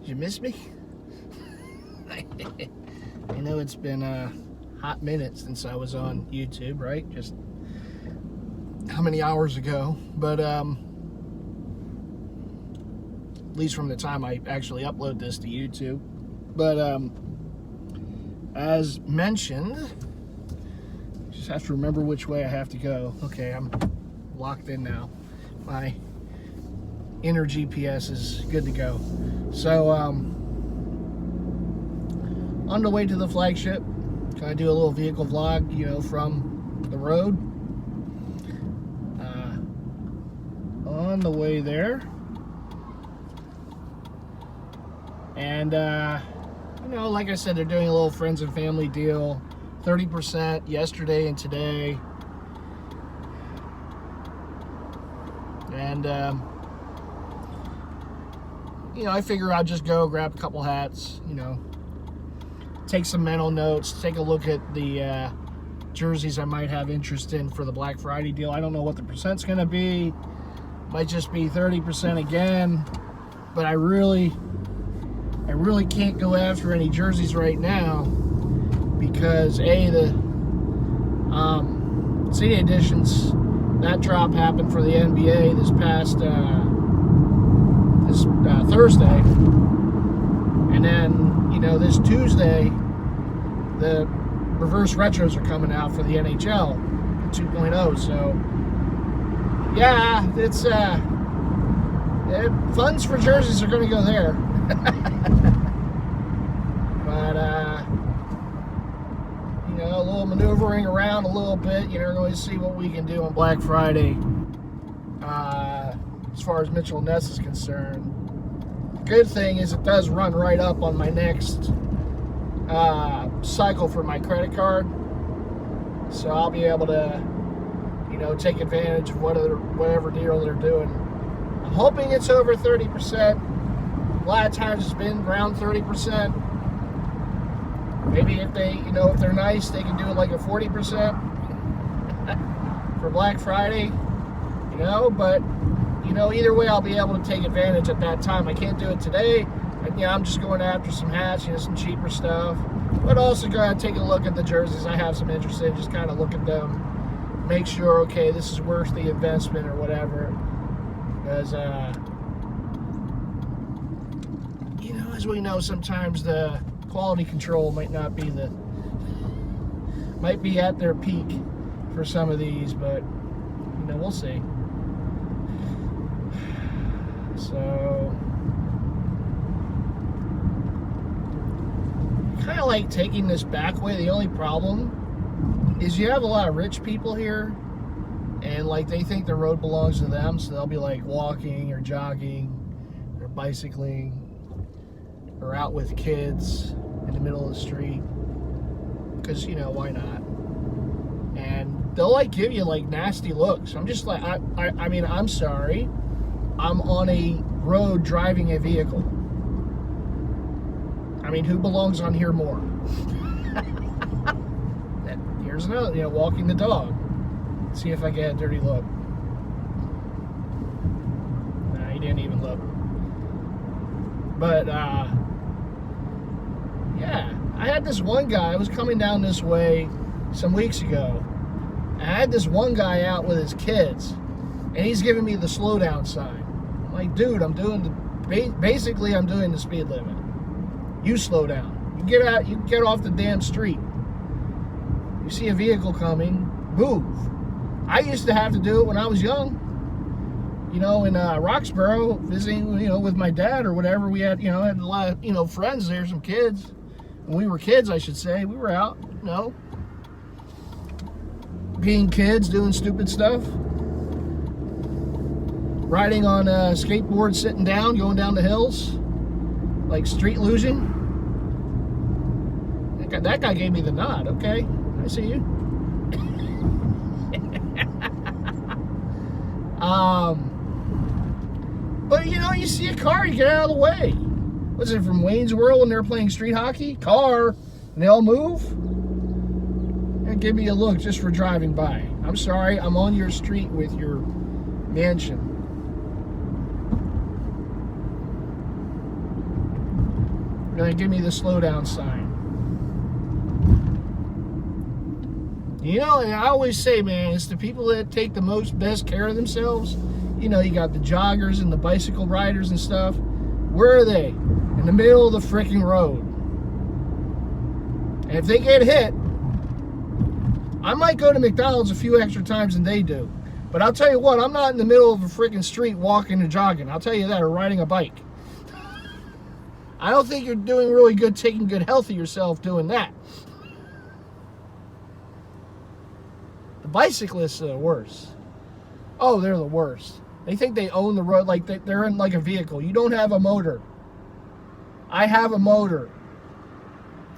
Did you miss me? I know it's been a hot minute since I was on YouTube, right? Just how many hours ago? But at least from the time I actually upload this to YouTube. But as mentioned, just have to remember which way I have to go. Okay, I'm locked in now. My inner GPS is good to go. So on the way to the Flagship, gonna do a little vehicle vlog, you know, from the road. On the way there, and you know, like I said, they're doing a little friends and family deal, 30% yesterday and today, and you know, I figure I'll just go grab a couple hats, you know, take some mental notes, take a look at the jerseys I might have interest in for the Black Friday deal. I don't know what the percent's going to be. Might just be 30% again. But I really can't go after any jerseys right now because the CD editions, that drop happened for the NBA this past Thursday, and then, you know, this Tuesday the reverse retros are coming out for the NHL 2.0. So yeah, it's funds for jerseys are going to go there. But you know, a little maneuvering around a little bit, you know, going to see what we can do on Black Friday as far as Mitchell&Ness is concerned. Good thing is it does run right up on my next cycle for my credit card, so I'll be able to, you know, take advantage of whatever deal they're doing. I'm hoping it's over 30%. A lot of times it's been around 30%. Maybe if they, you know, if they're nice, they can do it like a 40% for Black Friday, you know. But you know, either way, I'll be able to take advantage at that time. I can't do it today. And, you know, I'm just going after some hats, you know, some cheaper stuff. But also go and take a look at the jerseys I have some interest in. Just kind of look at them, make sure, okay, this is worth the investment or whatever. Because, you know, as we know, sometimes the quality control might be at their peak for some of these, but, you know, we'll see. So, kind of like taking this back way. The only problem is you have a lot of rich people here, and like they think the road belongs to them, so they'll be like walking or jogging or bicycling or out with kids in the middle of the street, because, you know, why not? And they'll like give you like nasty looks. I'm just like, I mean, I'm sorry, I'm on a road driving a vehicle. I mean, who belongs on here more? Here's another, you know, walking the dog. See if I get a dirty look. Nah, he didn't even look. But, yeah, I had this one guy, I was coming down this way some weeks ago. I had this one guy out with his kids, and he's giving me the slow down sign. I'm like, dude, I'm doing basically I'm doing the speed limit. You slow down. You get out, you get off the damn street. You see a vehicle coming, move. I used to have to do it when I was young. You know, in Roxborough, visiting, you know, with my dad or whatever. We had, you know, had a lot of, you know, friends there, some kids. When we were kids, I should say, we were out, you know, being kids, doing stupid stuff. Riding on a skateboard, sitting down, going down the hills, like street losing. That guy gave me the nod. Okay, I see you. But you know, you see a car, you get out of the way. Was it from Wayne's World when they were playing street hockey? Car, and they all move? And give me a look just for driving by. I'm sorry, I'm on your street with your mansion. They're going to give me the slow down sign. You know, and I always say, man, it's the people that take the best care of themselves. You know, you got the joggers and the bicycle riders and stuff. Where are they? In the middle of the freaking road. And if they get hit, I might go to McDonald's a few extra times than they do. But I'll tell you what, I'm not in the middle of a freaking street walking or jogging. I'll tell you that, or riding a bike. I don't think you're doing really good, taking good health of yourself doing that. The bicyclists are the worst. Oh, they're the worst. They think they own the road, like they're in like a vehicle. You don't have a motor. I have a motor.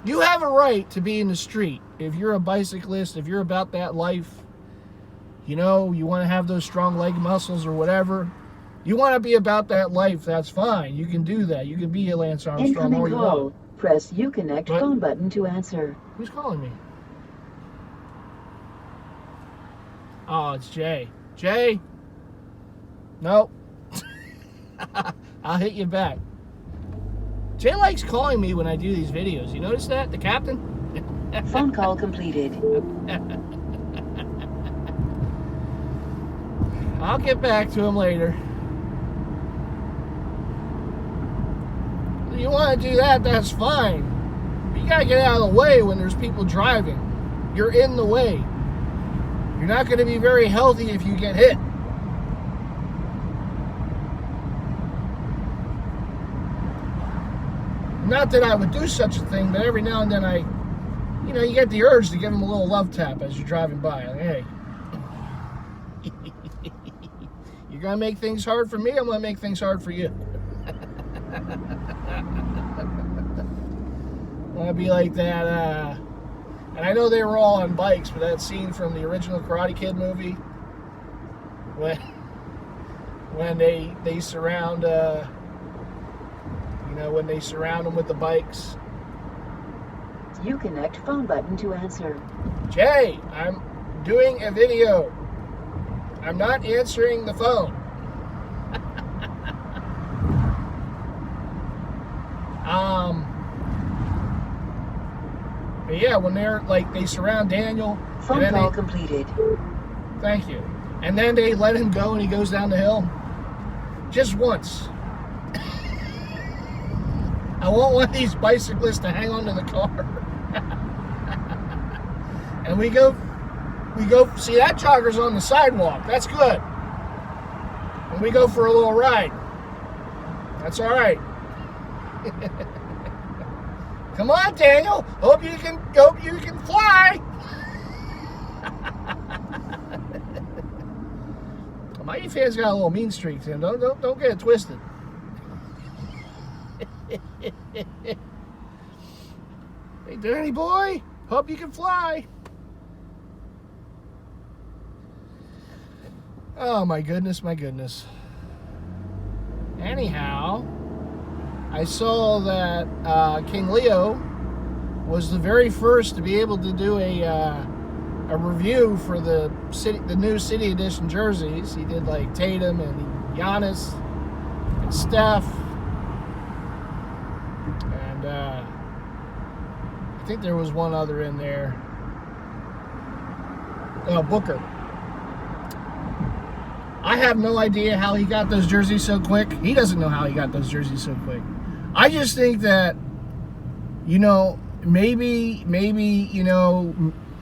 You have a right to be in the street. If you're a bicyclist, if you're about that life, you know, you want to have those strong leg muscles or whatever, you want to be about that life, that's fine. You can do that. You can be a Lance Armstrong all you want. Press Uconnect phone button to answer. Who's calling me? Oh, it's Jay. Jay? Nope. I'll hit you back. Jay likes calling me when I do these videos. You notice that? The captain? Phone call completed. I'll get back to him later. If you want to do that, that's fine. But you got to get out of the way when there's people driving. You're in the way. You're not going to be very healthy if you get hit. Not that I would do such a thing, but every now and then you get the urge to give them a little love tap as you're driving by. Like, hey, you're going to make things hard for me, I'm going to make things hard for you. Want to be like that, and I know they were all on bikes, but that scene from the original Karate Kid movie, when they surround, when they surround them with the bikes. Uconnect phone button to answer. Jay, I'm doing a video. I'm not answering the phone. But yeah, when they surround Daniel. Phone call completed. Thank you. And then they let him go and he goes down the hill. Just once. I won't want these bicyclists to hang onto the car. And we go, see that jogger's on the sidewalk. That's good. And we go for a little ride. That's all right. Come on, Daniel. Hope you can fly. MightyFan's got a little mean streak to him. Don't get it twisted. Hey, Danny boy, hope you can fly. Oh, my goodness, my goodness. Anyhow, I saw that King Leo was the very first to be able to do a review for the new City Edition jerseys. He did like Tatum and Giannis and Steph. And I think there was one other in there. Booker. I have no idea how he got those jerseys so quick. He doesn't know how he got those jerseys so quick. I just think that, maybe,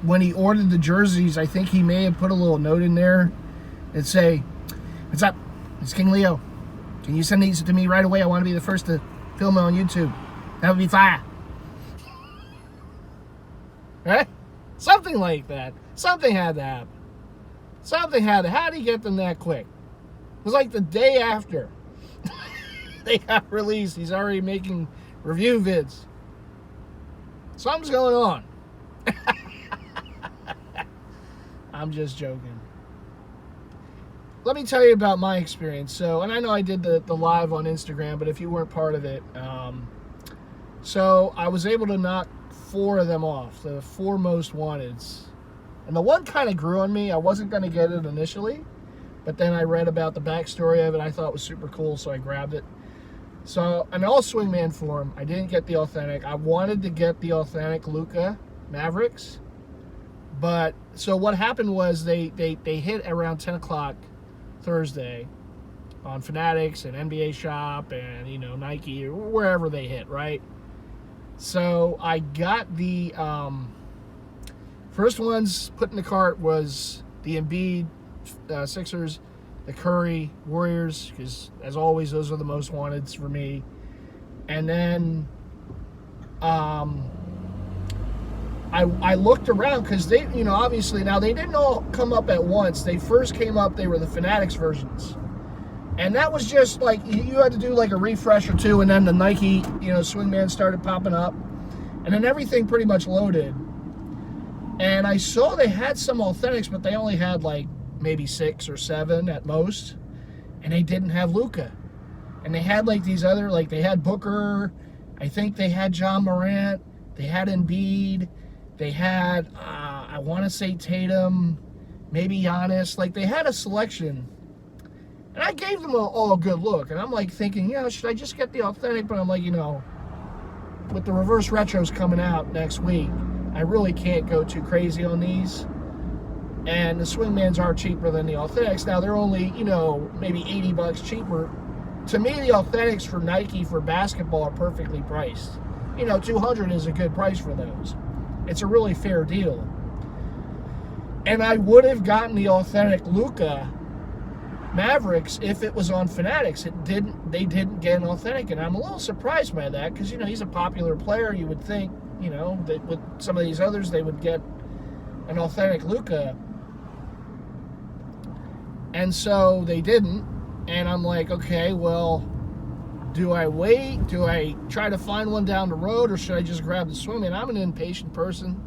when he ordered the jerseys, I think he may have put a little note in there and say, "What's up? It's King Leo. Can you send these to me right away? I want to be the first to film it on YouTube. That would be fire." Right? Something like that. Something had to happen. How did he get them that quick? It was like the day after they got released. He's already making review vids. Something's going on. I'm just joking. Let me tell you about my experience. So, and I know I did the live on Instagram, but if you weren't part of it, so I was able to knock 4 of them off, the 4 most wanteds. And the one kind of grew on me. I wasn't going to get it initially, but then I read about the backstory of it. I thought it was super cool, so I grabbed it. So, an all swingman form. I didn't get the authentic. I wanted to get the authentic Luka Mavericks. But, so what happened was they hit around 10 o'clock Thursday on Fanatics and NBA Shop and, you know, Nike or wherever they hit, right? So, I got the first ones put in the cart was the Embiid Sixers, the Curry Warriors, because as always, those are the most wanted for me. And then I looked around because they, you know, obviously now they didn't all come up at once. They first came up, they were the Fanatics versions. And that was just like, you had to do like a refresh or two, and then the Nike, you know, Swingman started popping up. And then everything pretty much loaded. And I saw they had some authentics, but they only had like maybe 6 or 7 at most, and they didn't have Luka. And they had like these other, like they had Booker, I think they had John Morant, they had Embiid, they had I want to say Tatum, maybe Giannis. Like they had a selection, and I gave them all a good look. And I'm like thinking, you know, should I just get the authentic? But I'm like, you know, with the reverse retros coming out next week, I really can't go too crazy on these. And the Swingmans are cheaper than the Authentics. Now, they're only, you know, maybe $80 cheaper. To me, the Authentics for Nike for basketball are perfectly priced. You know, $200 is a good price for those. It's a really fair deal. And I would have gotten the authentic Luka Mavericks if it was on Fanatics. They didn't get an authentic, and I'm a little surprised by that because, you know, he's a popular player. You would think, you know, that with some of these others, they would get an authentic Luka. And so they didn't. And I'm like, okay, well, do I wait? Do I try to find one down the road, or should I just grab the Swingman? I'm an impatient person.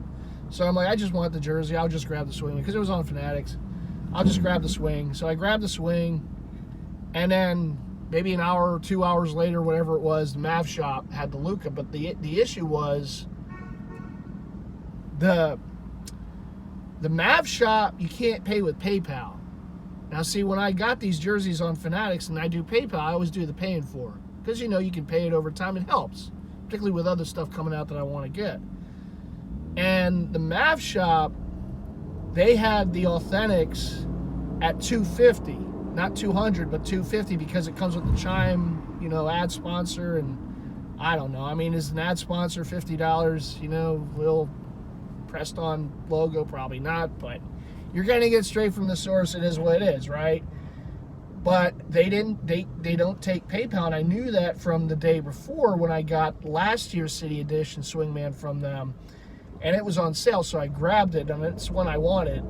So I'm like, I just want the jersey. I'll just grab the Swingman because it was on Fanatics. I'll just grab the swing. So I grabbed the swing. And then maybe an hour or 2 hours later, whatever it was, the Mav shop had the Luka. But the issue was the Mav shop, you can't pay with PayPal. Now, see, when I got these jerseys on Fanatics and I do PayPal, I always do the paying for. Because, you know, you can pay it over time. It helps, particularly with other stuff coming out that I want to get. And the Mav shop, they had the Authentics at $250. Not $200, but $250 because it comes with the Chime, you know, ad sponsor. And I don't know. I mean, is an ad sponsor $50, you know, little pressed on logo? Probably not, but you're getting it straight from the source. It is what it is, right? But they don't take PayPal, and I knew that from the day before when I got last year's City Edition Swingman from them, and it was on sale, so I grabbed it, and it's one I wanted.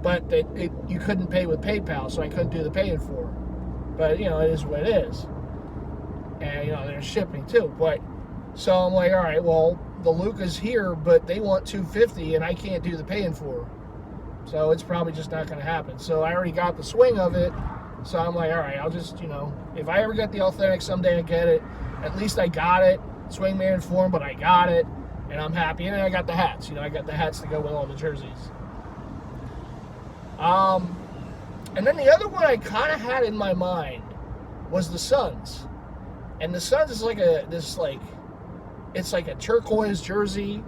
But you couldn't pay with PayPal, so I couldn't do the paying for. But, you know, it is what it is. And, you know, there's shipping too. But, so I'm like, all right, well, the Luka's here, but they want $250, and I can't do the paying for. So it's probably just not going to happen. So I already got the swing of it. So I'm like, all right, I'll just, you know, if I ever get the authentic, someday I get it. At least I got it. Swingman form, but I got it. And I'm happy. And then I got the hats. You know, I got the hats to go with all the jerseys. And then the other one I kind of had in my mind was the Suns. And the Suns is like it's like a turquoise jersey.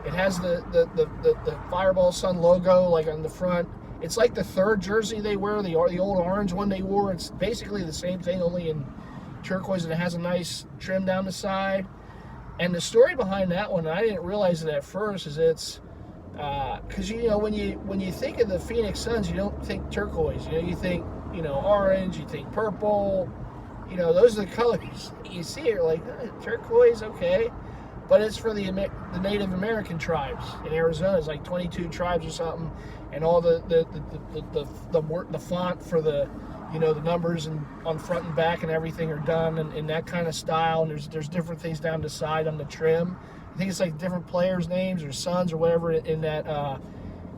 It has the Fireball Sun logo like on the front. It's like the third jersey they wear, the old orange one they wore. It's basically the same thing, only in turquoise, and it has a nice trim down the side. And the story behind that one, and I didn't realize it at first, is it's because, you know, when you think of the Phoenix Suns, you don't think turquoise. You know, you think, you know, orange, you think purple. You know, those are the colors you see. You're like, turquoise, okay. But it's for the Native American tribes in Arizona. It's like 22 tribes or something, and all the font for the, you know, the numbers and on front and back and everything are done in that kind of style. And there's different things down the side on the trim. I think it's like different players' names or sons or whatever in that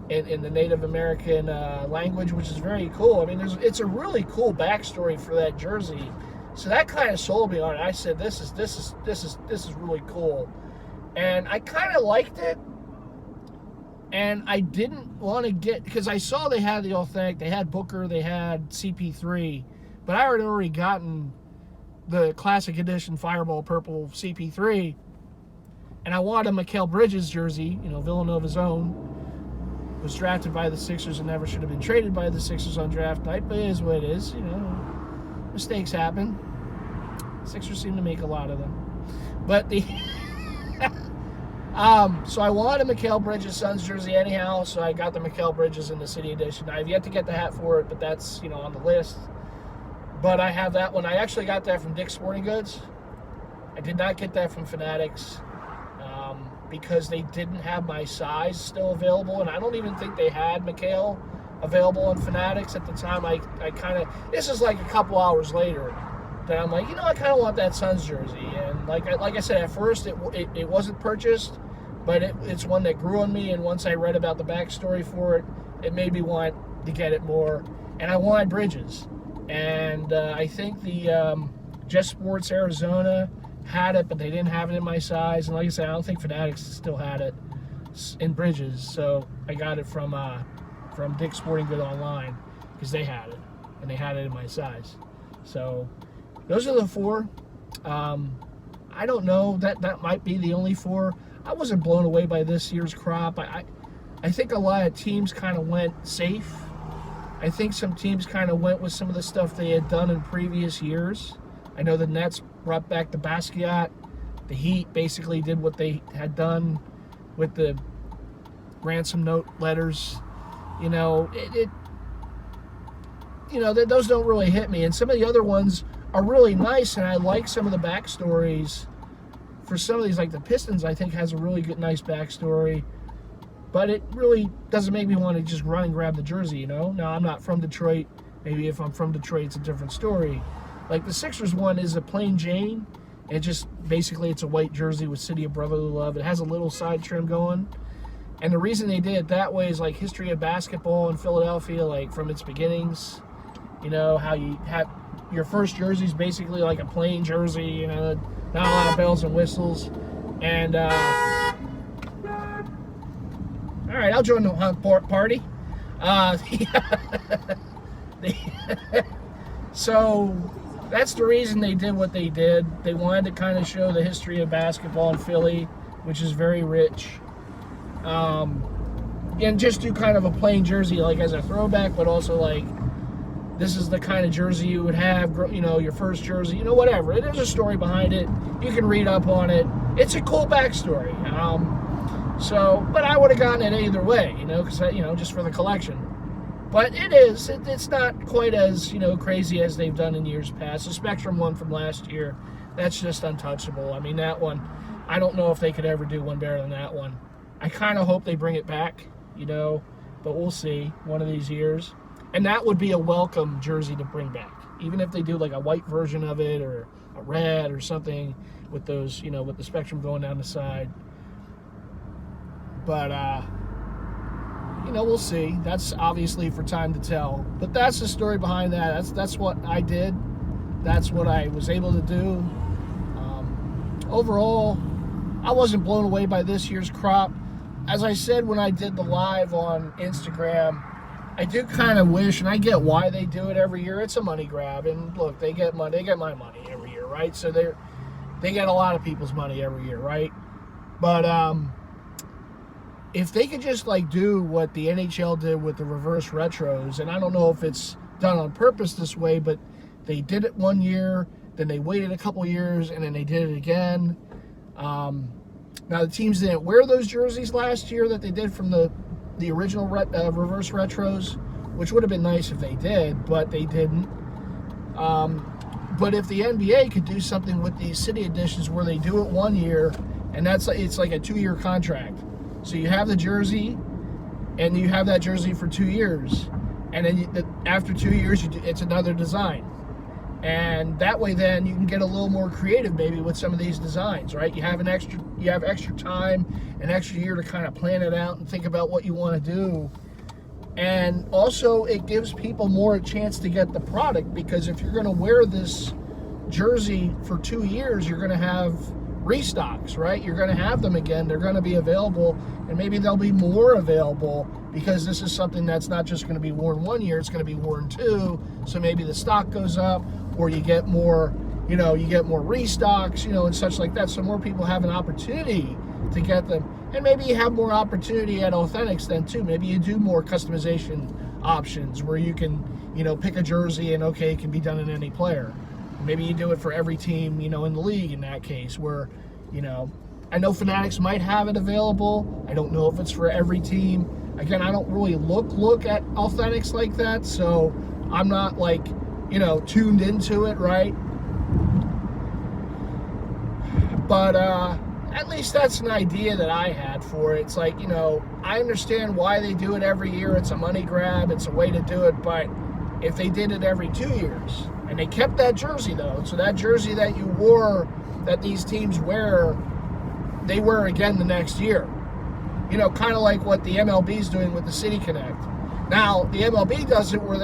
in the Native American language, which is very cool. I mean, it's a really cool backstory for that jersey. So that kind of sold me on it. I said, this is really cool. And I kind of liked it. And I didn't want to get, because I saw they had the authentic, they had Booker, they had CP3, but I had already gotten the Classic Edition Fireball Purple CP3, and I wanted a Mikal Bridges jersey, Villanova's own. Was drafted by the Sixers and never should have been traded by the Sixers on draft night, but it is what it is. Mistakes happen. Sixers seem to make a lot of them. But so I wanted a Mikal Bridges Suns jersey anyhow, so I got the Mikal Bridges in the City Edition. I have yet to get the hat for it, but that's, on the list. But I have that one. I actually got that from Dick's Sporting Goods. I did not get that from Fanatics. Because they didn't have my size still available, and I don't even think they had Mikal available on Fanatics at the time. I kind of, this is like a couple hours later that I'm like, I kind of want that Suns jersey, and like I said, at first it wasn't purchased, but it's one that grew on me, and once I read about the backstory for it, it made me want to get it more, and I wanted Bridges, and I think the Just Sports Arizona had it, but they didn't have it in my size. And like I said, I don't think Fanatics still had it in Bridges, so I got it from Dick's Sporting Goods online because they had it, and they had it in my size. So those are the four. I don't know, that might be the only four. I wasn't blown away by this year's crop. I think a lot of teams kind of went safe. I think some teams kind of went with some of the stuff they had done in previous years. I know the Nets brought back the Basquiat. The Heat basically did what they had done with the ransom note letters. Those don't really hit me. And some of the other ones are really nice, and I like some of the backstories for some of these. Like the Pistons, I think, has a really good, nice backstory. But it really doesn't make me want to just run and grab the jersey, Now, I'm not from Detroit. Maybe if I'm from Detroit, it's a different story. Like the Sixers one is a plain Jane. It's a white jersey with City of Brotherly Love. It has a little side trim going. And the reason they did it that way is like history of basketball in Philadelphia, like from its beginnings. How you have your first jersey is basically like a plain jersey, not a lot of bells and whistles. And, all right, I'll join the hunt party. So that's the reason they did what they did. They wanted to kind of show the history of basketball in Philly, which is very rich. And just do kind of a plain jersey, like as a throwback, but also like this is the kind of jersey you would have, your first jersey, whatever. There's a story behind it. You can read up on it. It's a cool backstory. But I would have gotten it either way, because just for the collection. But it's not quite as, crazy as they've done in years past. The Spectrum one from last year, that's just untouchable. I mean, that one, I don't know if they could ever do one better than that one. I kind of hope they bring it back, but we'll see one of these years. And that would be a welcome jersey to bring back. Even if they do like a white version of it or a red or something with those, with the Spectrum going down the side. But, we'll see. That's obviously for time to tell. But that's the story behind that. That's what I did. That's what I was able to do. Overall, I wasn't blown away by this year's crop. As I said when I did the live on Instagram, I do kind of wish, and I get why they do it every year. It's a money grab, and look, they get money. They get my money every year, right? So they get a lot of people's money every year, right? But if they could just do what the NHL did with the reverse retros, and I don't know if it's done on purpose this way, but they did it one year, then they waited a couple years, and then they did it again. Now the teams didn't wear those jerseys last year that they did from the original reverse retros, which would have been nice if they did, but they didn't. But if the NBA could do something with these city editions where they do it one year, and it's like a 2-year contract. So you have the jersey, and you have that jersey for 2 years, and then after 2 years, it's another design. And that way, then you can get a little more creative, maybe with some of these designs, right? You have extra time, an extra year to kind of plan it out and think about what you want to do. And also, it gives people more a chance to get the product, because if you're going to wear this jersey for 2 years, you're going to have restocks, right? You're going to have them again. They're going to be available, and maybe they'll be more available because this is something that's not just going to be worn 1 year, it's going to be worn 2. So maybe the stock goes up, or you get more, you get more restocks, and such like that. So more people have an opportunity to get them. And maybe you have more opportunity at Authentics then too. Maybe you do more customization options where you can, pick a jersey and okay, it can be done in any player. Maybe you do it for every team, in the league in that case where, I know Fanatics might have it available. I don't know if it's for every team. Again, I don't really look at Authentics like that, so I'm not like, tuned into it, right? But at least that's an idea that I had for it. It's like, I understand why they do it every year. It's a money grab. It's a way to do it. But if they did it every 2 years, and they kept that jersey, though, so that jersey that you wore, that these teams wear, they wear again the next year. Kind of like what the MLB is doing with the City Connect. Now, the MLB does it where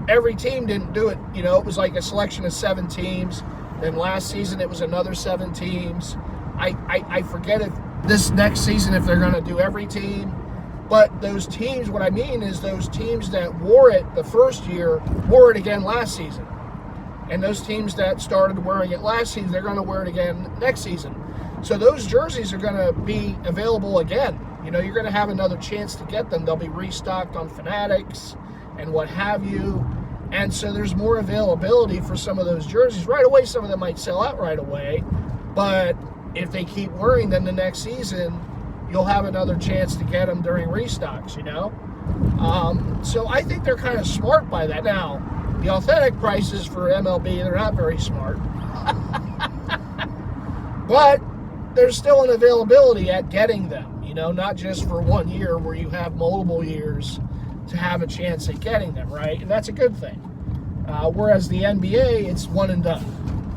every team didn't do it. It was like a selection of 7 teams. Then last season, it was another 7 teams. I forget if this next season, if they're going to do every team. But those teams, what I mean is those teams that wore it the first year, wore it again last season. And those teams that started wearing it last season, they're going to wear it again next season. So those jerseys are going to be available again. You're going to have another chance to get them. They'll be restocked on Fanatics and what have you. And so there's more availability for some of those jerseys. Right away, some of them might sell out right away. But if they keep wearing them the next season, you'll have another chance to get them during restocks, So I think they're kind of smart by that. Now, the authentic prices for MLB, they're not very smart. But there's still an availability at getting them, not just for 1 year where you have multiple years to have a chance at getting them, right? And that's a good thing. Whereas the NBA, it's one and done.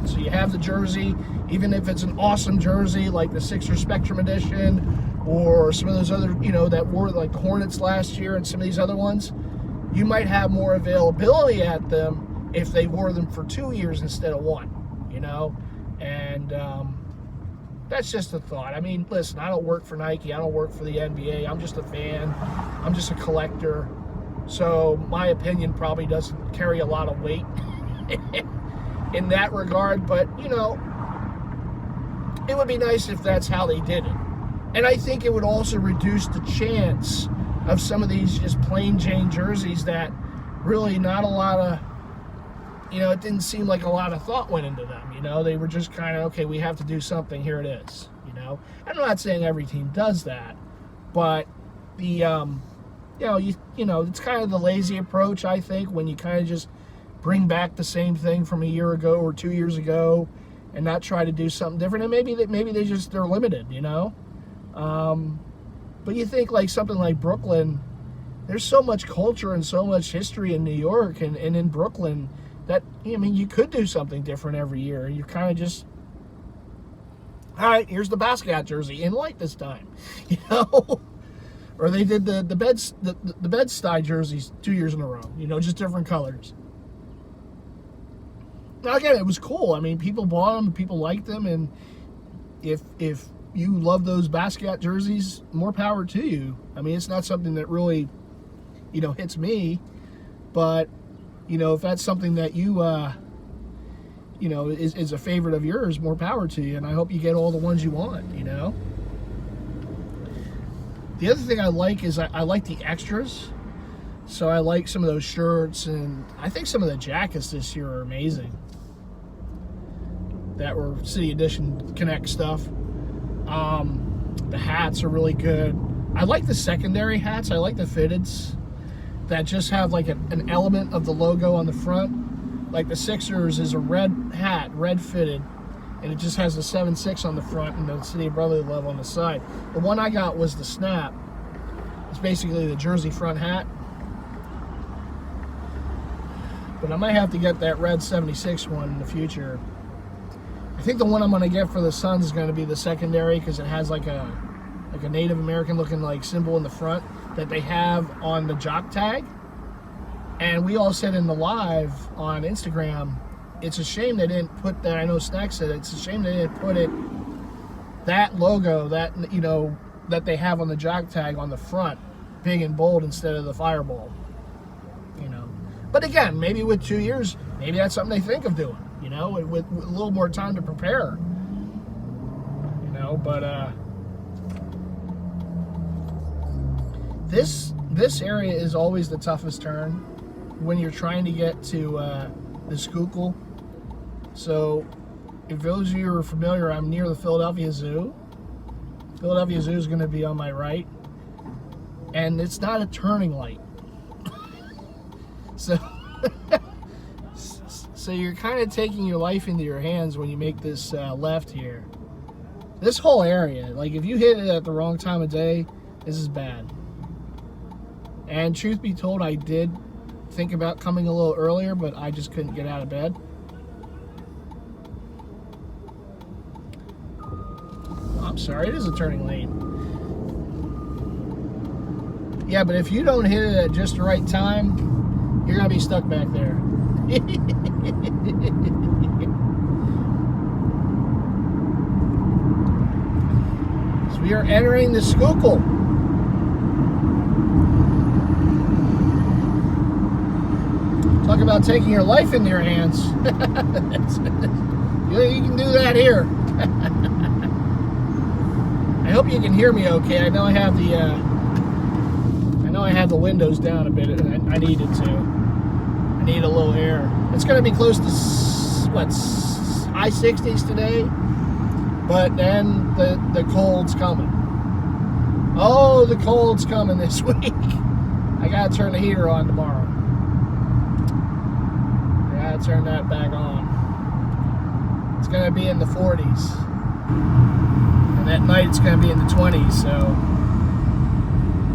So you have the jersey, even if it's an awesome jersey like the Sixers Spectrum Edition or some of those other, that wore like Hornets last year and some of these other ones, you might have more availability at them if they wore them for 2 years instead of 1, And that's just a thought. I mean, listen, I don't work for Nike. I don't work for the NBA. I'm just a fan. I'm just a collector. So my opinion probably doesn't carry a lot of weight in that regard. But, it would be nice if that's how they did it. And I think it would also reduce the chance of some of these just plain Jane jerseys that really not a lot of, it didn't seem like a lot of thought went into them. They were just kind of, okay, we have to do something. Here it is, I'm not saying every team does that, but the, it's kind of the lazy approach, I think, when you kind of just bring back the same thing from a year ago or 2 years ago and not try to do something different. And maybe they're limited, But you think like something like Brooklyn, there's so much culture and so much history in New York and in Brooklyn that, you could do something different every year. You kind of just, all right, here's the Basquiat jersey in white this time, Or they did the Bed-Stuy jerseys 2 years in a row, just different colors. Now again, it was cool. People bought them, people liked them, and if you love those Basquiat jerseys, more power to you. It's not something that really, hits me, but if that's something that you, is a favorite of yours, more power to you, and I hope you get all the ones you want, The other thing I like is I like the extras, so I like some of those shirts, and I think some of the jackets this year are amazing that were City Edition Connect stuff. The hats are really good. I like the secondary hats. I like the fitteds that just have like an element of the logo on the front. Like the Sixers is a red hat, red fitted, and it just has the 7-6 on the front and the City of Brotherly Love on the side. The one I got was the Snap. It's basically the jersey front hat. But I might have to get that red 76 one in the future. I think the one I'm going to get for the Suns is going to be the secondary because it has like a Native American looking like symbol in the front that they have on the jock tag. And we all said in the live on Instagram, it's a shame they didn't put that. I know Snack said it's a shame they didn't put that logo that that they have on the jock tag on the front, big and bold instead of the fireball. But again, maybe with 2 years, maybe that's something they think of doing. you know, with a little more time to prepare. You know, but this area is always the toughest turn when you're trying to get to the Schuylkill. So if those of you who are familiar, I'm near the Philadelphia Zoo. Philadelphia Zoo is going to be on my right, and it's not a turning light. So so you're kind of taking your life into your hands when you make this left here. This whole area, like if you hit it at the wrong time of day, this is bad. And truth be told, I did think about coming a little earlier, but I just couldn't get out of bed. I'm sorry, it is a turning lane. Yeah, but if you don't hit it at just the right time, you're going to be stuck back there. So we are entering the Schuylkill. Talk about taking your life into your hands. You can do that here. I hope you can hear me okay. I know I have the windows down a bit, and I needed to. I need a little air. It's going to be close to high 60s today, but then the cold's coming. Oh, the cold's coming this week. I got to turn the heater on tomorrow. I got to turn that back on. It's going to be in the 40s. And at night it's going to be in the 20s, so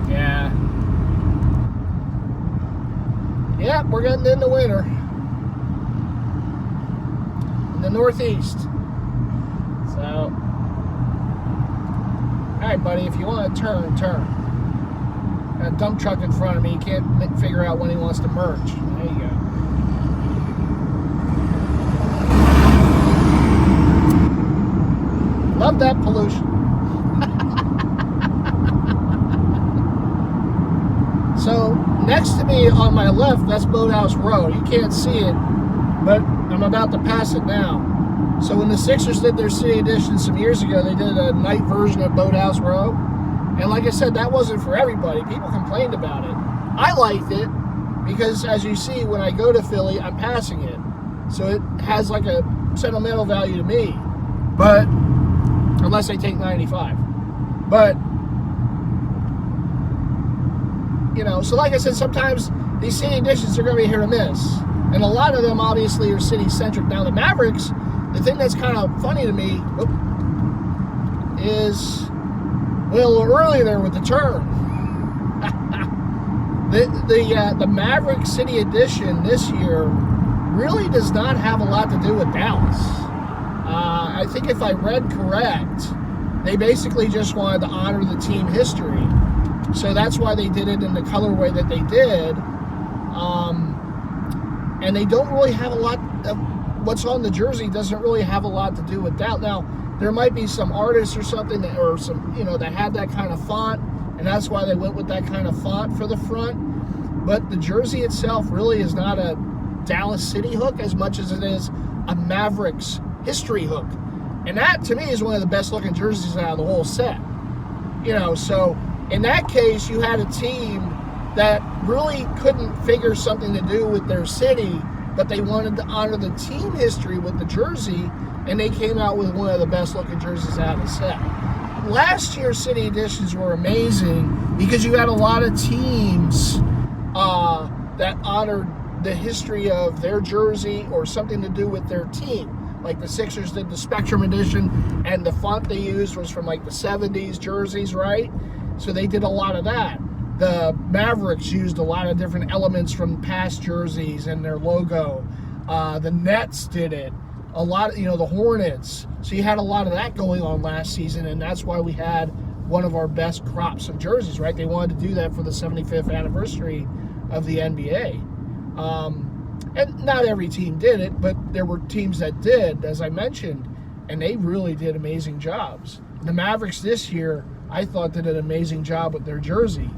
yeah. Yeah, we're getting into winter. In the Northeast. So, alright buddy, if you want to turn. Got a dump truck in front of me, you can't figure out when he wants to merge. There you go. Love that pollution. So next to me on my left, that's Boathouse Row. You can't see it, but I'm about to pass it now. So when the Sixers did their City Edition some years ago, they did a night version of Boathouse Row. And like I said, that wasn't for everybody. People complained about it. I liked it because, as you see, when I go to Philly, I'm passing it. So it has like a sentimental value to me. But unless I take 95. But, you know, so like I said, sometimes these City Editions are going to be hit or miss. And a lot of them, obviously, are city-centric. Now, the Mavericks, the thing that's kind of funny to me is, well, a little early there with the turn. The Maverick City Edition this year really does not have a lot to do with Dallas. I think if I read correct, they basically just wanted to honor the team history. So that's why they did it in the colorway that they did. And they don't really have a lot of what's on the jersey doesn't really have a lot to do with that. Now, there might be some artists or something that, or some, you know, that had that kind of font, and that's why they went with that kind of font for the front. But the jersey itself really is not a Dallas City hook as much as it is a Mavericks history hook. And that, to me, is one of the best looking jerseys out of the whole set. You know, so in that case, you had a team that really couldn't figure something to do with their city, but they wanted to honor the team history with the jersey, and they came out with one of the best looking jerseys out of the set. Last year's City Editions were amazing because you had a lot of teams that honored the history of their jersey or something to do with their team. Like the Sixers did the Spectrum Edition, and the font they used was from like the 70s jerseys, right? So they did a lot of that. The Mavericks used a lot of different elements from past jerseys and their logo. The Nets did it. A lot of, you know, the Hornets. So you had a lot of that going on last season, and that's why we had one of our best crops of jerseys, right? They wanted to do that for the 75th anniversary of the NBA. And not every team did it, but there were teams that did, as I mentioned, and they really did amazing jobs. The Mavericks this year, I thought, did an amazing job with their jersey.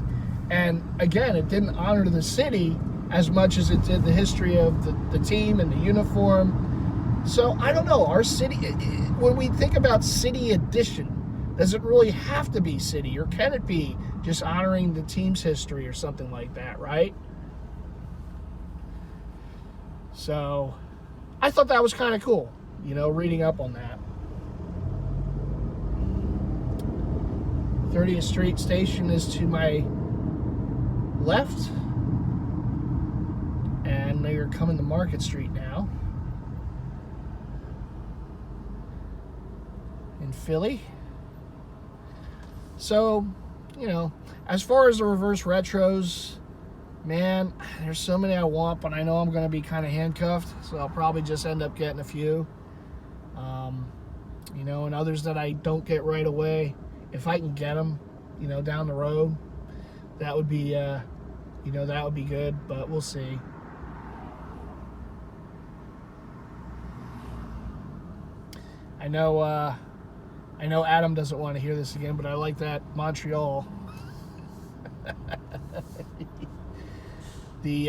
And again, it didn't honor the city as much as it did the history of the team and the uniform. So I don't know. Our city, when we think about city edition, does it really have to be city, or can it be just honoring the team's history or something like that, right? So I thought that was kind of cool, reading up on that. 30th Street Station is to my left, and they're coming to Market Street now in Philly. So, as far as the reverse retros, man, there's so many I want, but I know I'm going to be kind of handcuffed, so I'll probably just end up getting a few. And others that I don't get right away, if I can get them, down the road, that would be, that would be good, but we'll see. I know Adam doesn't want to hear this again, but I like that Montreal. the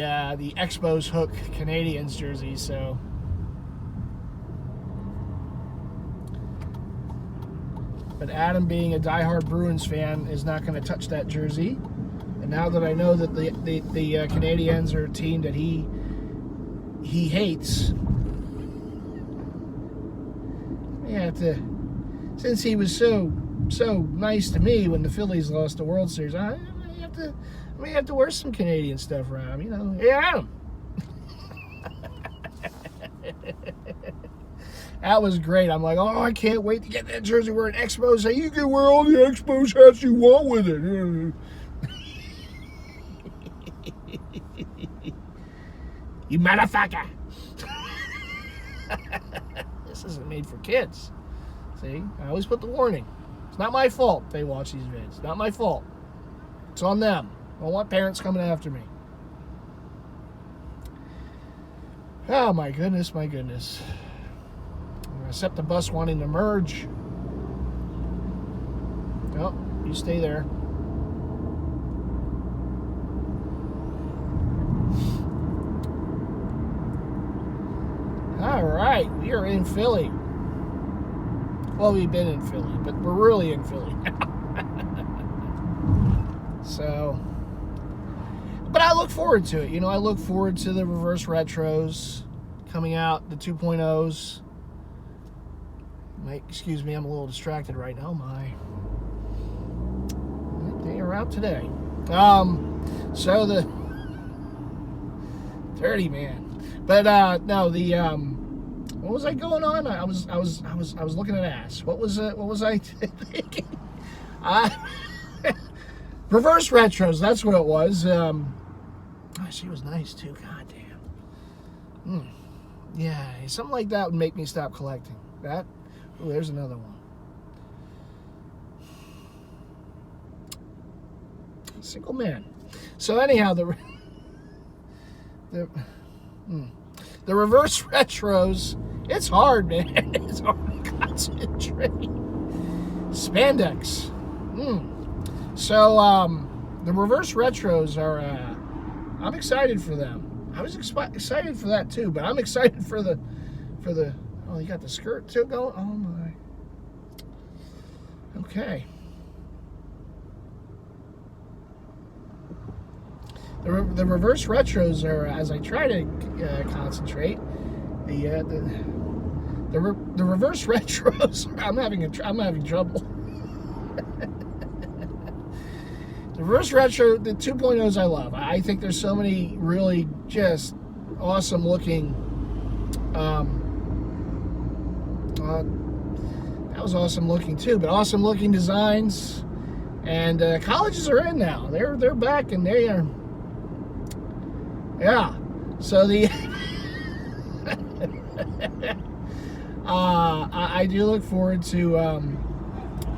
Expos hook Canadiens jersey, so. But Adam, being a diehard Bruins fan, is not going to touch that jersey. And now that I know that the Canadiens are a team that he hates, since he was so nice to me when the Phillies lost the World Series, I may have to wear some Canadian stuff around him. Hey, Adam. That was great. I'm like, oh, I can't wait to get that jersey wearing Expos. Hey, you can wear all the Expos hats you want with it. You motherfucker. This isn't made for kids. See, I always put the warning. It's not my fault they watch these vids. Not my fault. It's on them. I don't want parents coming after me. Oh, my goodness, my goodness. Except the bus wanting to merge. Oh, you stay there. All right, we are in Philly. Well, we've been in Philly, but we're really in Philly now. So, but I look forward to it. I look forward to the reverse retros coming out, the 2.0s. Excuse me, I'm a little distracted right now. They are out today. So the dirty man, but no, the what was I going on? I was looking at ass. What was I thinking? Reverse retros. That's what it was. She was nice too. God damn. Yeah, something like that would make me stop collecting. That. Oh, there's another one. Single man. So anyhow, the reverse retros, it's hard, man. It's hard to concentrate. Spandex. So the reverse retros are. I'm excited for them. I was excited for that too, but I'm excited for the. Oh, you got the skirt too going? Oh, my. Okay. The reverse retros are, as I try to concentrate, the reverse retros, I'm having trouble. The reverse retro, the 2.0s I love. I think there's so many really just awesome looking that was awesome looking too, but awesome looking designs. And colleges are in now. They're back, and they are. Yeah. So the I do look forward to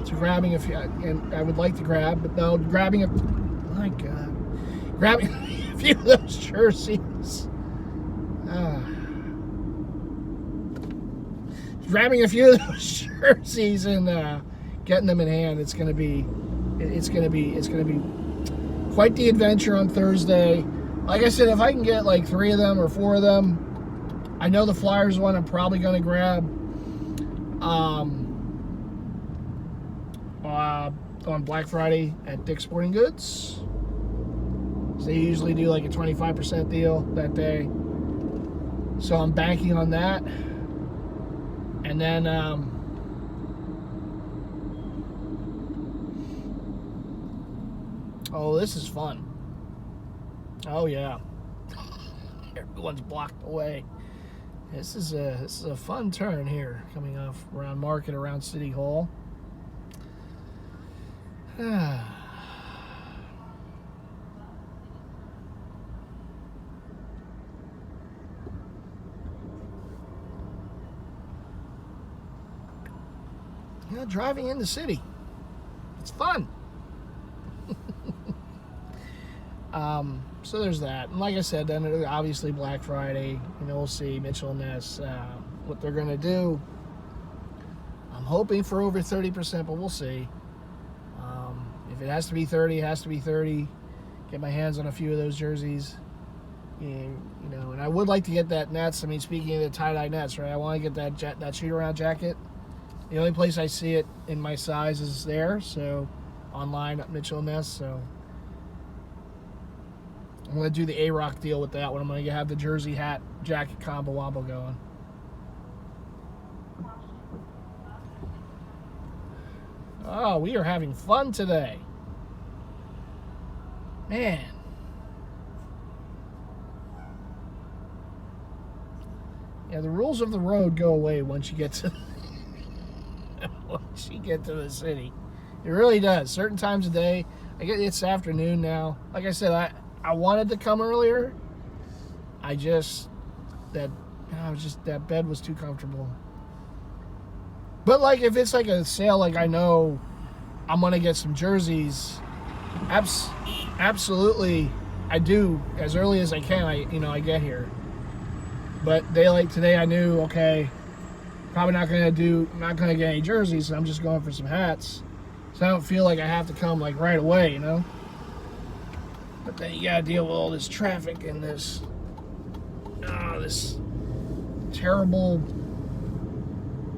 grabbing a few, and I would like to grab, but no, grabbing a few of those jerseys. Grabbing a few of those jerseys and getting them in hand. It's gonna be quite the adventure on Thursday. Like I said, if I can get like 3 of them or 4 of them, I know the Flyers one I'm probably going to grab on Black Friday at Dick's Sporting Goods. So they usually do like a 25% deal that day. So I'm banking on that. And then oh, this is fun. Oh yeah. Everyone's blocked away. This is a fun turn here, coming off around Market, around City Hall. Driving in the city, it's fun. So there's that. And like I said, then obviously Black Friday, we'll see Mitchell&Ness, what they're going to do. I'm hoping for over 30%, but we'll see. If it has to be 30, it has to be 30. Get my hands on a few of those jerseys. And I would like to get that Nets. I mean, speaking of the tie-dye Nets, right? I want to get that shoot-around jacket. The only place I see it in my size is there, so online at Mitchell&Ness, so I'm going to do the A-Rock deal with that one. I'm going to have the jersey, hat, jacket combo wombo going. Oh, we are having fun today. Man. Yeah, the rules of the road go away once you get to the city. It really does. Certain times of day. I get it's afternoon now. Like I said, I wanted to come earlier. That bed was too comfortable. But like if it's like a sale, like I know I'm gonna get some jerseys. Absolutely, I do as early as I can. I get here. But today I knew, okay, probably not gonna get any jerseys, so I'm just going for some hats. So I don't feel like I have to come like right away, But then you gotta deal with all this traffic and this terrible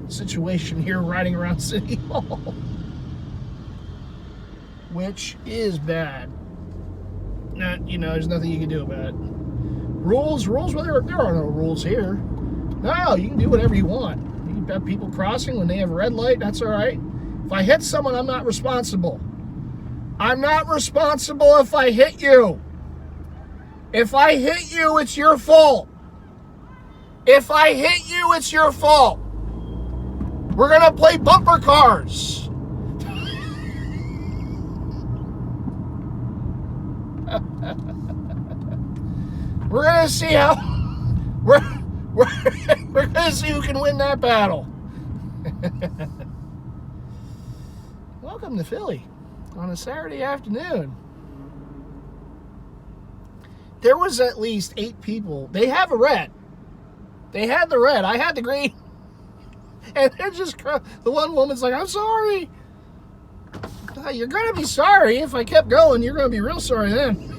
situation here riding around City Hall, which is bad. There's nothing you can do about it. Rules. Well, there are no rules here. No, you can do whatever you want. You can have people crossing when they have a red light. That's all right. If I hit someone, I'm not responsible. I'm not responsible if I hit you. If I hit you, it's your fault. If I hit you, it's your fault. We're going to play bumper cars. We're going to see how... We're going to see who can win that battle. Welcome to Philly on a Saturday afternoon. There was at least 8 people. They have a red. They had the red. I had the green. And they're just... The one woman's like, I'm sorry. You're going to be sorry. If I kept going, you're going to be real sorry then.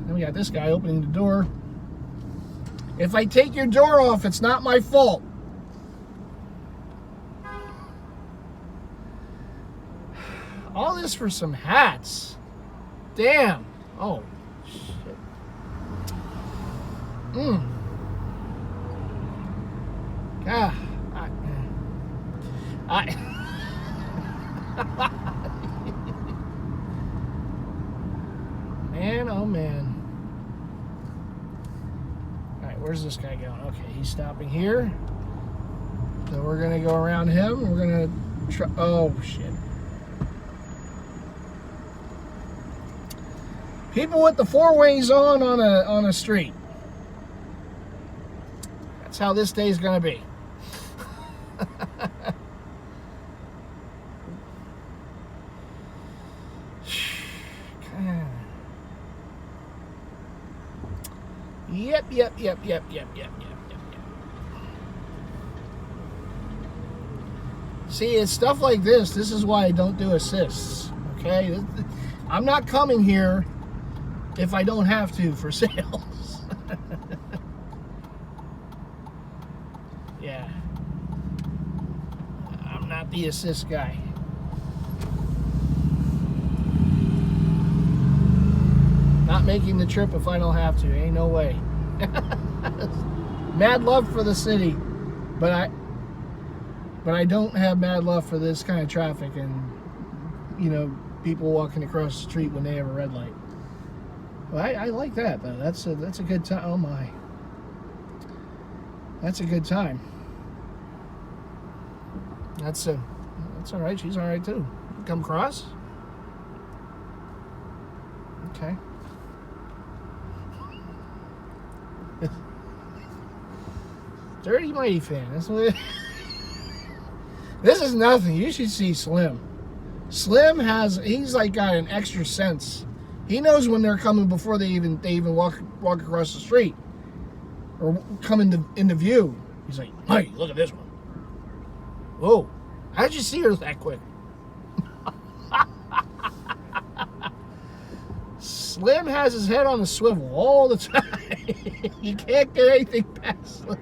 Then we got this guy opening the door. If I take your door off, it's not my fault. All this for some hats. Damn. Oh, shit. God. Man, oh man. Alright, where's this guy going? Okay, he's stopping here. So we're going to go around him. We're going to try... Oh, shit. People with the 4 wings on a street. That's how this day's going to be. Yep. See, it's stuff like this. This is why I don't do assists. Okay? I'm not coming here if I don't have to for sales. Yeah. I'm not the assist guy. Not making the trip if I don't have to. Ain't no way. Mad love for the city, but I don't have mad love for this kind of traffic and, you know, people walking across the street when they have a red light. Well, I like that though. That's a good time. Oh my, that's a good time. That's all right. She's all right too. Come across. Okay. Dirty MightyFan. That's what. This is nothing. You should see Slim. Slim he's like got an extra sense. He knows when they're coming before they even walk across the street or come into view. He's like, hey, look at this one. Whoa, how'd you see her that quick? Slim has his head on the swivel all the time. You can't get anything past Slim.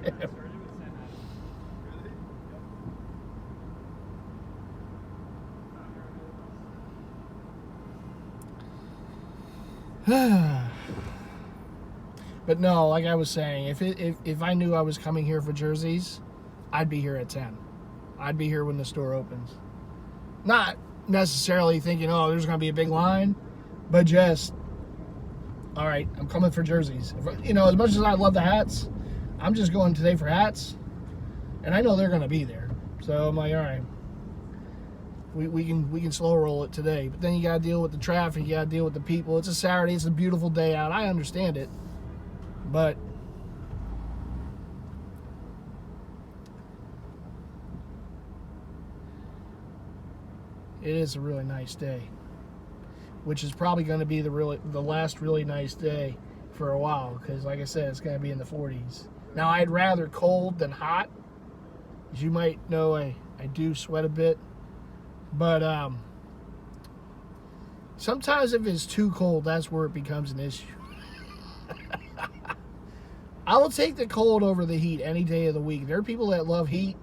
But no, like I was saying, if I knew I was coming here for jerseys, I'd be here at 10. I'd be here when the store opens. Not necessarily thinking, oh, there's going to be a big line, but just, all right, I'm coming for jerseys. You know, as much as I love the hats, I'm just going today for hats, and I know they're going to be there. So I'm like, all right, we can slow roll it today. But then you got to deal with the traffic. You got to deal with the people. It's a Saturday. It's a beautiful day out. I understand it, but it is a really nice day, which is probably going to be the last really nice day for a while, because like I said, it's going to be in the 40s. Now, I'd rather cold than hot. As you might know, I do sweat a bit, but sometimes if it's too cold, that's where it becomes an issue. I will take the cold over the heat any day of the week. There are people that love heat.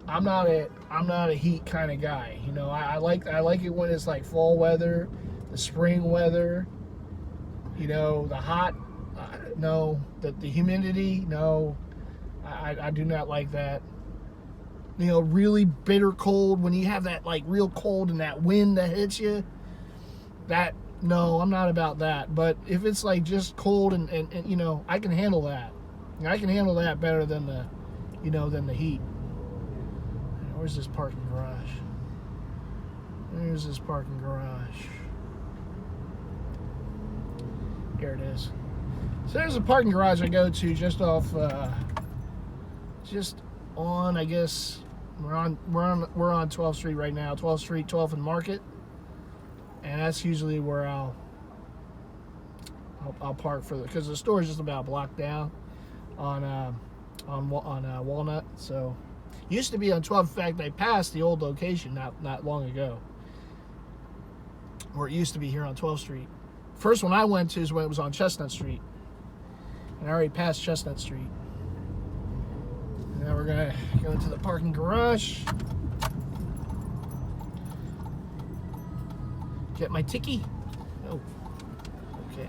I'm not a heat kind of guy. You know, I like it when it's like fall weather, the spring weather. You know, the hot, no. The humidity, no. I do not like that. You know, really bitter cold, when you have that like real cold and that wind that hits you. That, no, I'm not about that. But if it's like just cold and you know, I can handle that. I can handle that better than the, you know, than the heat. Where's this parking garage? There's this parking garage. Here it is. So there's a parking garage I go to just off, just on, I guess, we're on 12th Street right now. 12th Street, 12th and Market, and that's usually where I'll park for because the store is just about blocked down on Walnut. So used to be on 12th. In fact, I passed the old location not long ago, where it used to be here on 12th Street. First one I went to is when it was on Chestnut Street, and I already passed Chestnut Street. And now we're gonna go into the parking garage, get my ticky. Oh, okay.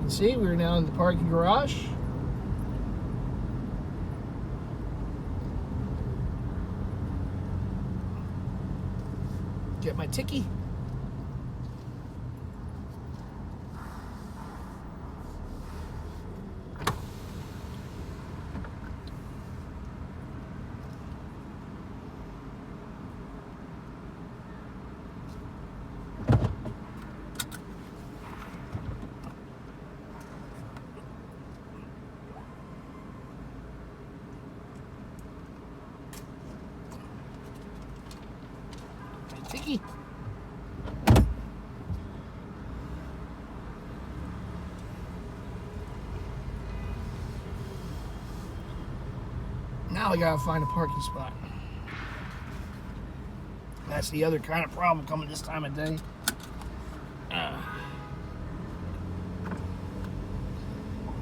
See, we're now in the parking garage. Get my ticky. Ticky. Now I gotta find a parking spot. That's the other kind of problem coming this time of day.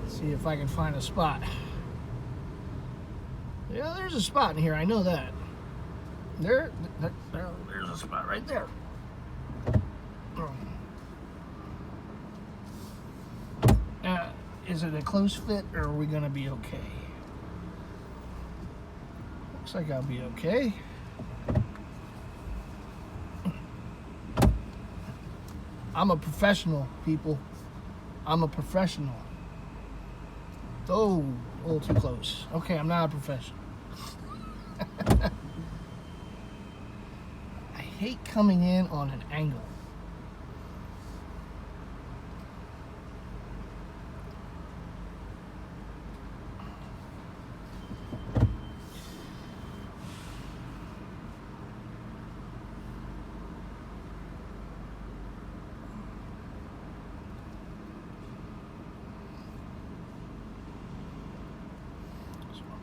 See if I can find a spot. Yeah, there's a spot in here. I know that. There's a spot right there. Is it a close fit, or are we gonna be okay? Looks like I'll be okay. I'm a professional, people. I'm a professional. Oh, a little too close. Okay, I'm not a professional. I hate coming in on an angle.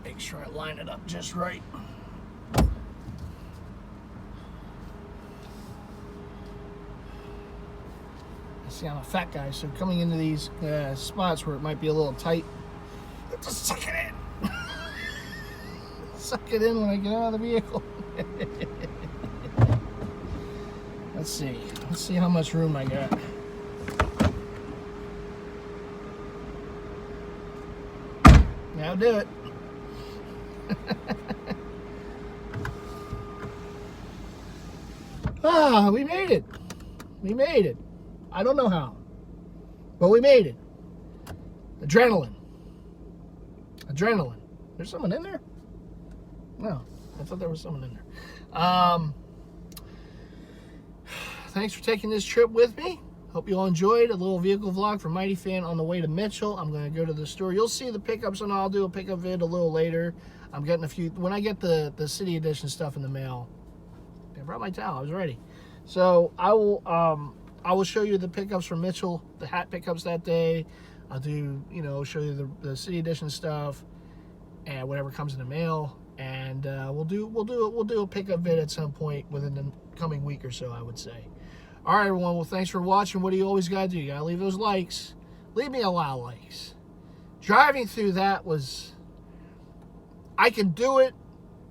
Make sure I line it up just right. See, I'm a fat guy, so coming into these spots where it might be a little tight, just suck it in. Suck it in when I get out of the vehicle. Let's see how much room I got. Now do it. We made it. We made it. I don't know how, but we made it. Adrenaline. Adrenaline. There's someone in there? No, I thought there was someone in there. Thanks for taking this trip with me. Hope you all enjoyed a little vehicle vlog from MightyFan on the way to Mitchell. I'm going to go to the store. You'll see the pickups, and I'll do a pickup vid a little later. I'm getting a few. When I get the City Edition stuff in the mail, I brought my towel. I was ready. So I will show you the pickups from Mitchell, the hat pickups that day. I'll do, show you the City Edition stuff and whatever comes in the mail. And we'll do a pickup vid at some point within the coming week or so, I would say. All right, everyone. Well, thanks for watching. What do you always got to do? You got to leave those likes. Leave me a lot of likes. Driving through that was, I can do it,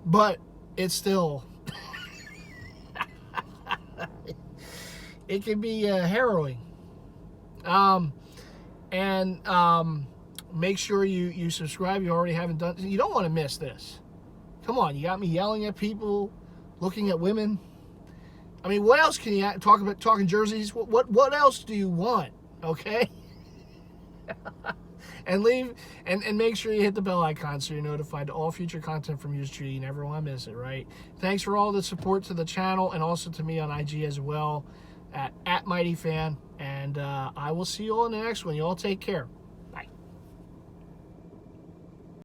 but it's still, it can be harrowing. Make sure you subscribe. You already haven't done. You don't want to miss this. Come on, you got me yelling at people, looking at women. I mean, what else can you talk about? Talking jerseys. What else do you want? Okay. And make sure you hit the bell icon so you're notified to all future content from yours truly. You never want to miss it, right? Thanks for all the support to the channel and also to me on IG as well at MightyFan. And I will see you all in the next one. You all take care.